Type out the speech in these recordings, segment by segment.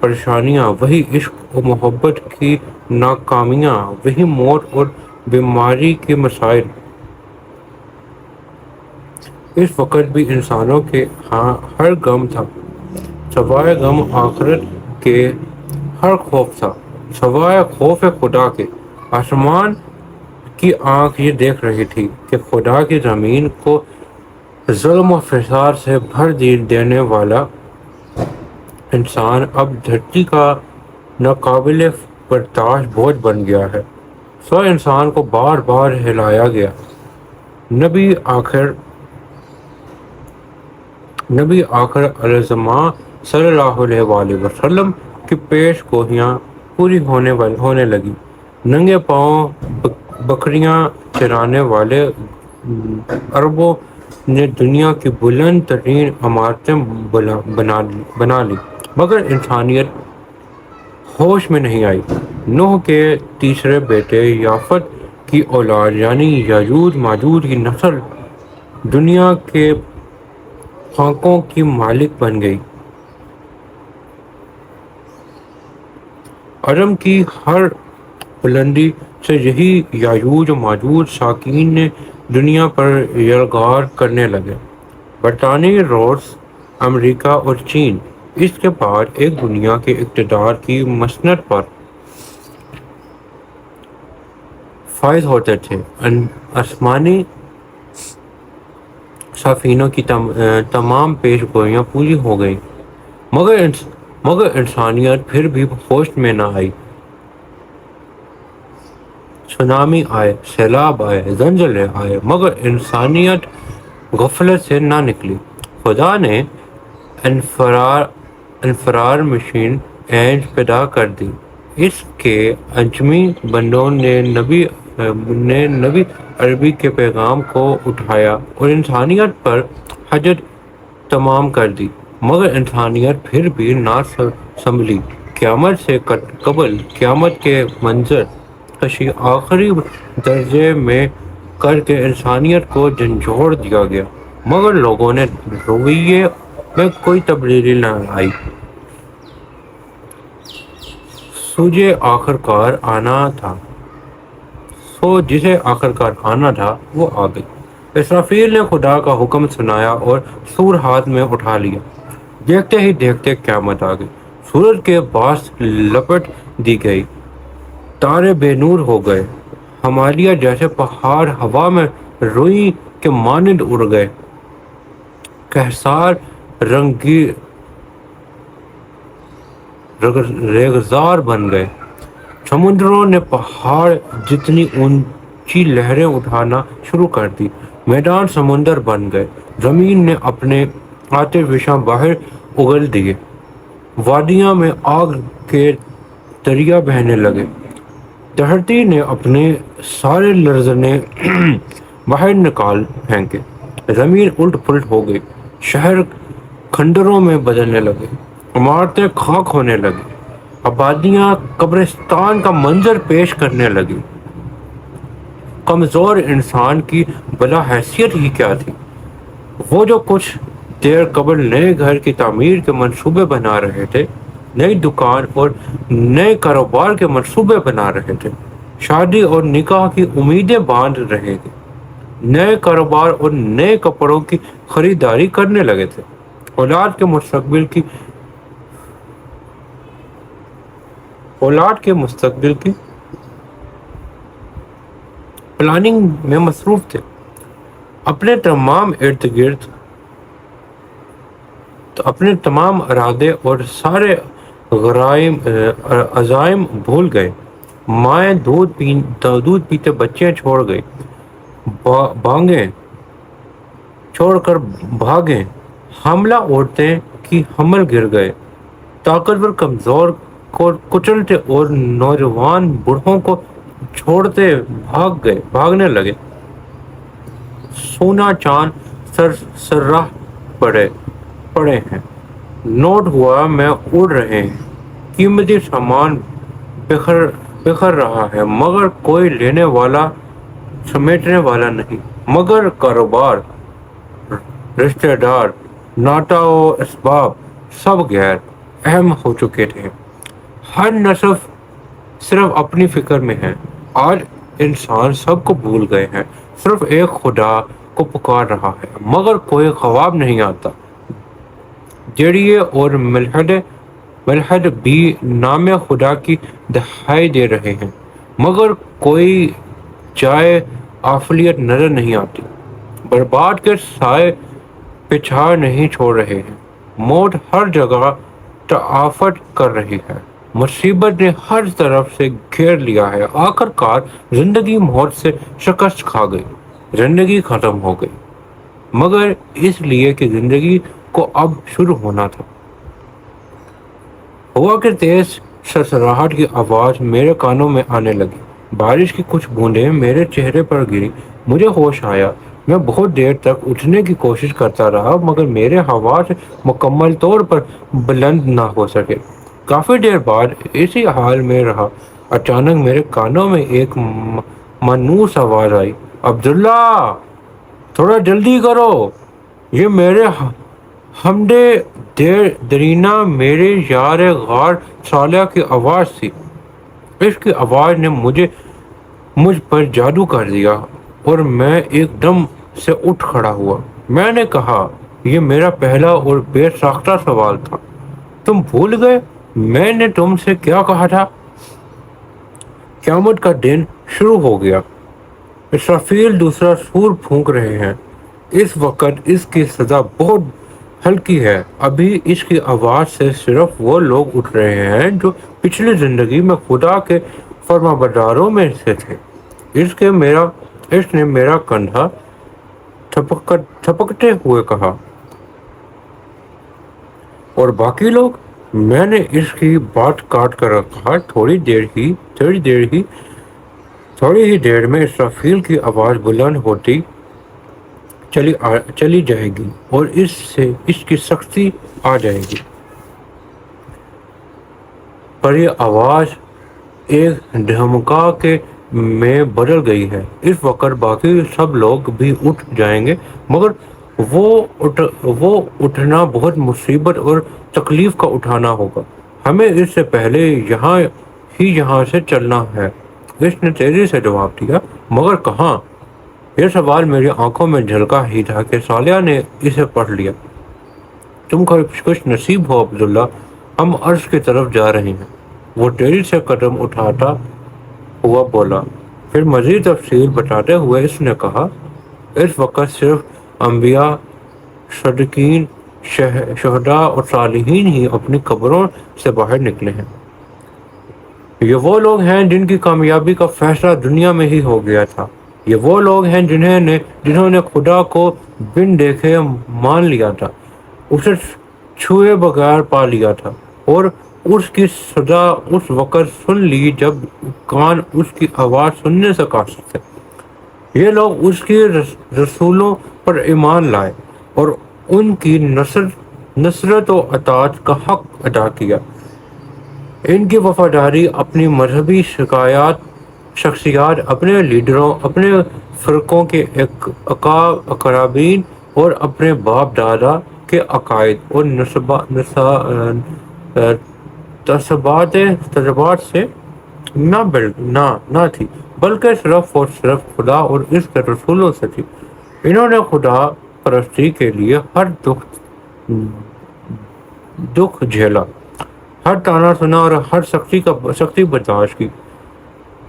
پریشانیاں، وہی عشق و محبت کی ناکامیاں، وہی موت اور بیماری کے مسائل۔ اس وقت بھی انسانوں کے ہاں ہر غم تھا، سوائے غم آخرت کے، ہر خوف تھا سوائے خوف خدا کے۔ آسمان کی آنکھ یہ دیکھ رہی تھی کہ خدا کی زمین کو ظلم و فساد سے بھر دینے والا انسان اب دھرتی کا ناقابل برداشت بوجھ بن گیا ہے، سو انسان کو بار بار ہلایا گیا۔ نبی آخر الزماں صلی اللہ علیہ وآلہ وسلم کی پیش گوئیاں پوری ہونے لگی۔ ننگے پاؤں بکریاں چرانے والے عربوں نے دنیا کی بلند ترین عمارتیں بنا لی، مگر انسانیت ہوش میں نہیں آئی۔ نوح کے تیسرے بیٹے یافت کی اولاد یعنی یاجوج ماجوج کی نسل دنیا کے خاکوں کی مالک بن گئی۔ عرم کی ہر بلندی سے یہی یاجوج و ماجوج ساکین دنیا پر یلغار کرنے لگے۔ برطانوی روس، امریکہ اور چین اس کے بعد ایک دنیا کے اقتدار کی مسند پر فائز ہوتے تھے۔ آسمانی سفینوں کی تمام پیش گوئیاں پوری ہو گئیں، مگر انسانیت پھر بھی ہوش میں نہ آئی۔ سونامی آئے، سیلاب آئے، زلزلے آئے، مگر انسانیت غفلت سے نہ نکلی۔ خدا نے انفرار مشین اینج پیدا کر دی۔ اس کے انجمی بندوں نے نبی عربی کے پیغام کو اٹھایا اور انسانیت پر حجت تمام کر دی، مگر انسانیت پھر بھی نہ سنبھلی۔ قیامت سے قبل قیامت کے منظر کشی آخری درجے میں کر کے انسانیت کو جھنجھوڑ دیا گیا، مگر لوگوں نے رویے میں کوئی تبدیلی نہ لائی۔ جسے آخرکار آنا تھا وہ آ گئی۔ اسرافیل نے خدا کا حکم سنایا اور سور ہاتھ میں اٹھا لیا۔ دیکھتے ہی دیکھتے قیامت آ گئی، سورج کے باعث لپٹ دی گئی، تارے بے نور ہو گئے، ہمالیہ جیسے پہاڑ ہوا میں روئی کے مانند اڑ گئے، کہسار ریگزار بن گئے، سمندروں نے پہاڑ جتنی اونچی لہریں اٹھانا شروع کر دی، میدان سمندر بن گئے، زمین نے اپنے آتشفشاں باہر اگل دیے، وادیاں میں آگ کے دریا بہنے لگے، دھرتی نے اپنے سارے لرزنے باہر نکال پھینکے، زمین الٹ پلٹ ہو گئی، شہر کھنڈروں میں بدلنے لگے، عمارتیں خاک ہونے لگی، آبادیاں قبرستان کا منظر پیش کرنے لگی۔ کمزور انسان کی بلا حیثیت ہی کیا تھی؟ وہ جو کچھ دیر قبل نئے گھر کی تعمیر کے منصوبے بنا رہے تھے، نئی دکان اور نئے کاروبار کے منصوبے بنا رہے تھے، شادی اور نکاح کی امیدیں باندھ رہے تھے، نئے کاروبار اور نئے کپڑوں کی خریداری کرنے لگے تھے، اولاد کے مستقبل کی پلاننگ میں مصروف تھے، اپنے تمام ارادے اور سارے عزائم بھول گئے، مائیں دودھ پیتے بچے چھوڑ گئی، بانگیں چھوڑ کر بھاگیں، حاملہ عورتیں کی حمل گر گئے، طاقتور کمزور کو کچلتے اور نوجوان بوڑھوں کو چھوڑتے بھاگنے لگے، سونا چاند سرراہ پڑے ہیں، نوٹ ہوا میں اڑ رہے ہیں، قیمتی سامان بکھر رہا ہے، مگر کوئی لینے والا سمیٹنے والا نہیں، مگر کاروبار، رشتہ دار، ناتا و اسباب سب غیر اہم ہو چکے تھے۔ ہر نسل صرف اپنی فکر میں ہے۔ آج انسان سب کو بھول گئے ہیں، صرف ایک خدا کو پکار رہا ہے، مگر کوئی خواب نہیں آتا۔ جڑیے اور ملحد بھی نام خدا کی دہائی دے رہے ہیں، مگر کوئی جائے افضلیت نظر نہیں آتی۔ برباد کے سائے پچھاڑ نہیں چھوڑ رہے ہیں۔ موت ہر جگہ تعافت کر رہی ہے۔ مصیبت نے ہر طرف سے گھیر لیا ہے۔ آخر کار زندگی موت سے شکست کھا گئی، زندگی ختم ہو گئی، مگر اس لیے کہ زندگی کو اب شروع ہونا تھا۔ ہوا کہ تیز سرسراہٹ کی آواز میرے کانوں میں آنے لگی۔ بارش کی کچھ بوندیں میرے چہرے پر گری۔ مجھے ہوش آیا۔ میں بہت دیر تک اٹھنے کی کوشش کرتا رہا، مگر میرے حواس مکمل طور پر بلند نہ ہو سکے۔ کافی دیر بعد اسی حال میں رہا، اچانک میرے کانوں میں ایک مانوس آواز آئی، عبداللہ، تھوڑا جلدی کرو۔ یہ میرے حمد درینہ، میرے یار غار صالح کی آواز تھی۔ اس کی آواز نے مجھ پر جادو کر دیا اور میں ایک دم سے اٹھ کھڑا ہوا۔ میں نے کہا، یہ میرا پہلا اور بے ساختہ سوال تھا، تم بھول گئے میں نے تم سے کیا کہا تھا؟ قیامت کا دن شروع ہو گیا۔ اسرافیل دوسرا سور پھونک رہے ہیں۔ اس وقت اس کی سزا بہت ہلکی ہے۔ ابھی اس کی آواز سے صرف وہ لوگ اٹھ رہے ہیں جو پچھلی زندگی میں خدا کے فرمانبرداروں میں سے تھے۔ اس نے میرا کندھا تھپکتے ہوئے کہا۔ اور باقی لوگ؟ میں نے اس کی بات کاٹ کر کہا، تھوڑی ہی دیر میں اسرافیل کی آواز بلند ہوتی چلی جائے گی اور اس کی سختی آ جائے گی۔ پر یہ آواز ایک دھمکا کے میں بدل گئی ہے۔ اس وقت باقی سب لوگ بھی اٹھ جائیں گے، مگر وہ اٹھنا بہت مصیبت اور تکلیف کا اٹھانا ہوگا۔ ہمیں اس سے پہلے یہاں سے چلنا ہے۔ اس نے تیزی سے جواب دیا، مگر کہاں؟ یہ سوال میری آنکھوں میں جھلکا ہی تھا کہ صالح نے اسے پڑھ لیا۔ تم خوش نصیب ہو عبداللہ، ہم عرش کی طرف جا رہے ہیں۔ وہ تیزی سے قدم اٹھاتا ہوا بولا۔ پھر مزید تفصیل بتاتے ہوئے اس نے کہا، اس وقت صرف انبیاء، صدیقین، شہداء اور صالحین ہی اپنی قبروں سے باہر نکلے ہیں۔ یہ وہ لوگ ہیں جن کی کامیابی کا فیصلہ دنیا میں ہی ہو گیا تھا۔ یہ وہ لوگ ہیں جنہوں نے خدا کو بن دیکھے مان لیا تھا، اسے چھوئے بغیر پا لیا تھا، اور اس کی سزا اس وقت سن لی جب کان اس کی آواز سننے سے قاصر تھے۔ یہ لوگ اس کے رسولوں پر ایمان لائے اور ان کی نصرت و اطاعت کا حق ادا کیا۔ ان کی وفاداری اپنی مذہبی شخصیات، اپنے لیڈروں، اپنے فرقوں کے اقربین اور اپنے باپ دادا کے عقائد اور تجربات سے نہ تھی، بلکہ صرف اور صرف خدا اور اس کے رسولوں سے تھی۔ انہوں نے خدا پرستی کے لیے ہر دکھ جھیلا، ہر طعنہ سنا اور ہر سختی برداشت کی۔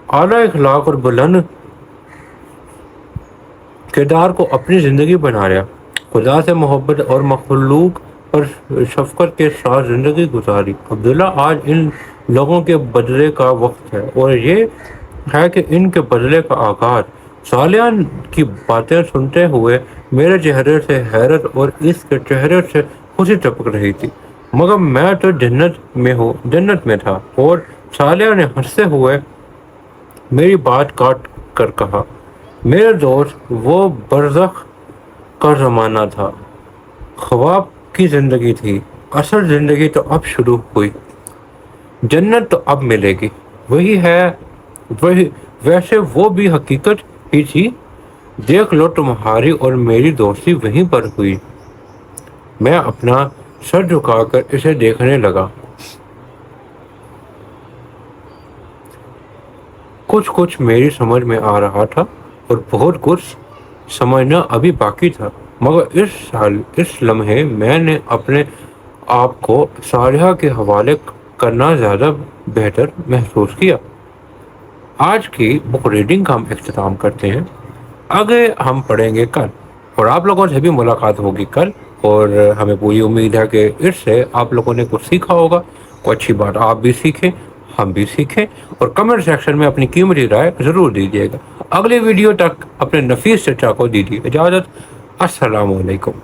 اعلیٰ اخلاق اور بلند کردار کو اپنی زندگی بنایا، خدا سے محبت اور مخلوق پر شفقت کے ساتھ زندگی گزاری۔ عبداللہ، آج ان لوگوں کے بدلے کا وقت ہے، اور یہ ہے کہ ان کے بدلے کا آغاز۔ صالح کی باتیں سنتے ہوئے میرے چہرے سے حیرت اور اس کے چہرے سے خوشی ٹپک رہی تھی، مگر میں تو جنت میں تھا۔ اور صالح نے ہنستے ہوئے میری بات کاٹ کر کہا، میرے دوست، وہ برزخ کا زمانہ تھا، خواب کی زندگی تھی، اصل زندگی تو اب شروع ہوئی، جنت تو اب ملے گی۔ ویسے وہ بھی حقیقت ہی تھی، دیکھ لو، تمہاری اور میری دوستی وہیں پر ہوئی۔ میں اپنا سر جھکا کر اسے دیکھنے لگا۔ کچھ کچھ میری سمجھ میں آ رہا تھا اور بہت کچھ سمجھنا ابھی باقی تھا، مگر اس لمحے میں نے اپنے آپ کو صالحہ کے حوالے کرنا زیادہ بہتر محسوس کیا۔ آج کی بک ریڈنگ کا ہم اختتام کرتے ہیں، آگے ہم پڑھیں گے کل، اور آپ لوگوں سے بھی ملاقات ہوگی کل، اور ہمیں پوری امید ہے کہ اس سے آپ لوگوں نے کچھ سیکھا ہوگا، کوئی اچھی بات آپ بھی سیکھیں، ہم بھی سیکھیں، اور کمنٹ سیکشن میں اپنی قیمتی رائے ضرور دیجیے گا۔ اگلی ویڈیو تک اپنے نفیس چچا کو دیجیے اجازت۔ السلام علیکم۔